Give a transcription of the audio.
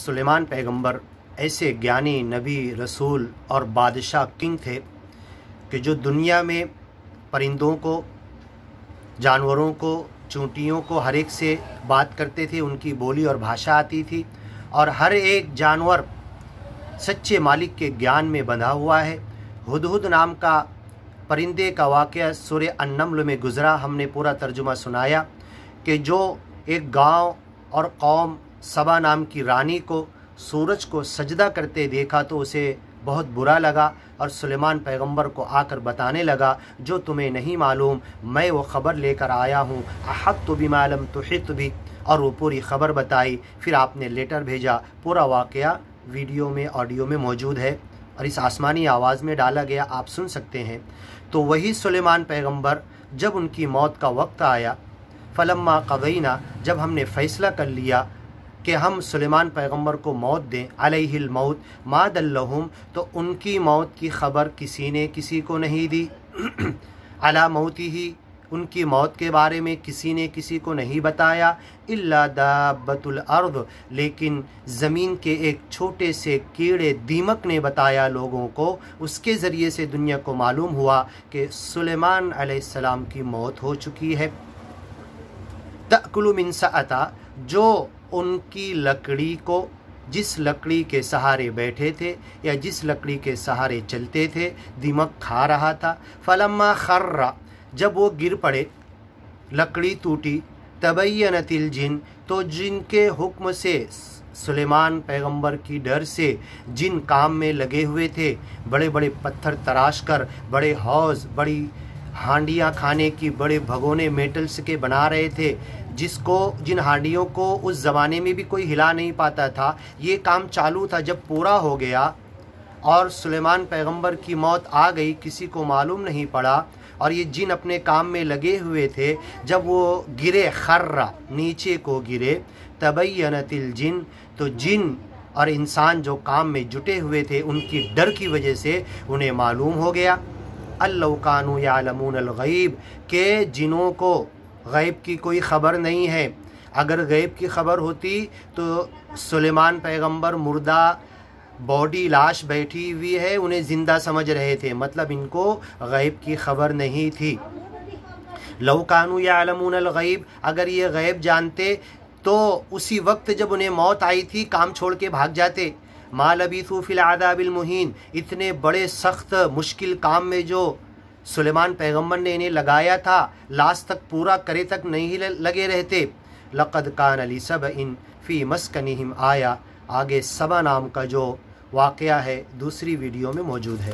सुलेमान पैगंबर ऐसे ज्ञानी नबी रसूल और बादशाह किंग थे कि जो दुनिया में परिंदों को, जानवरों को, चूंटियों को हर एक से बात करते थे। उनकी बोली और भाषा आती थी और हर एक जानवर सच्चे मालिक के ज्ञान में बंधा हुआ है। हुदहुद नाम का परिंदे का वाक़या सूरह अन-नम्ल में गुज़रा, हमने पूरा तर्जुमा सुनाया कि जो एक गांव और कौम सबा नाम की रानी को सूरज को सजदा करते देखा तो उसे बहुत बुरा लगा और सुलेमान पैगंबर को आकर बताने लगा, जो तुम्हें नहीं मालूम मैं वो ख़बर लेकर आया हूँ, अहत्तु बिमा लम तुहित भी, और वो पूरी ख़बर बताई। फिर आपने लेटर भेजा। पूरा वाक़या वीडियो में, ऑडियो में मौजूद है और इस आसमानी आवाज़ में डाला गया, आप सुन सकते हैं। तो वही सुलेमान पैगंबर जब उनकी मौत का वक्त आया, फलम्मा क़ज़ैना, जब हमने फ़ैसला कर लिया कि हम सुलेमान पैगंबर को मौत दें, अलैहिल मौत मा दल्लहुम, तो उनकी मौत की ख़बर किसी ने किसी को नहीं दी। अला मौतिही, उनकी मौत के बारे में किसी ने किसी को नहीं बताया। इल्ला दाब्बतुल अर्द, लेकिन ज़मीन के एक छोटे से कीड़े दीमक ने बताया लोगों को। उसके ज़रिए से दुनिया को मालूम हुआ कि सुलेमान अलैहिस्सलाम की मौत हो चुकी है। तअकुलु मिन सअता, जो उनकी लकड़ी को, जिस लकड़ी के सहारे बैठे थे या जिस लकड़ी के सहारे चलते थे, दीमक खा रहा था। फलम्मा खर्रा, जब वो गिर पड़े, लकड़ी टूटी, तबय्यनतिल जिन, तो जिनके हुक्म से, सुलेमान पैगंबर की डर से जिन काम में लगे हुए थे, बड़े बड़े पत्थर तराश कर बड़े हौज़, बड़ी हांडियाँ खाने की, बड़े भगोने मेटल्स के बना रहे थे, जिन हांडियों को उस ज़माने में भी कोई हिला नहीं पाता था, ये काम चालू था। जब पूरा हो गया और सुलेमान पैगंबर की मौत आ गई, किसी को मालूम नहीं पड़ा और ये जिन अपने काम में लगे हुए थे, जब वो गिरे, खर्रा, नीचे को गिरे, तबय्यनतिल जिन, तो जिन और इंसान जो काम में जुटे हुए थे, उनकी डर की वजह से उन्हें मालूम हो गया, अल्लौ कानू यालमूनल गैब, के जिनों को गैब की कोई ख़बर नहीं है। अगर गैब की ख़बर होती तो सुलेमान पैगंबर मुर्दा बॉडी, लाश बैठी हुई है, उन्हें ज़िंदा समझ रहे थे, मतलब इनको गैब की ख़बर नहीं थी। लौ कानू यालमूनल गैब, अगर ये गैब जानते तो उसी वक्त जब उन्हें मौत आई थी काम छोड़ के भाग जाते। मा लबीथू फिल आदाबिल मुहीन, इतने बड़े सख्त मुश्किल काम में जो सुलेमान पैगंबर ने इन्हें लगाया था, लास्ट तक पूरा करे तक नहीं लगे रहते। लक़द कान लिसबइन फ़ी मस्कनिहिम आया, आगे सबा नाम का जो वाक़या है दूसरी वीडियो में मौजूद है।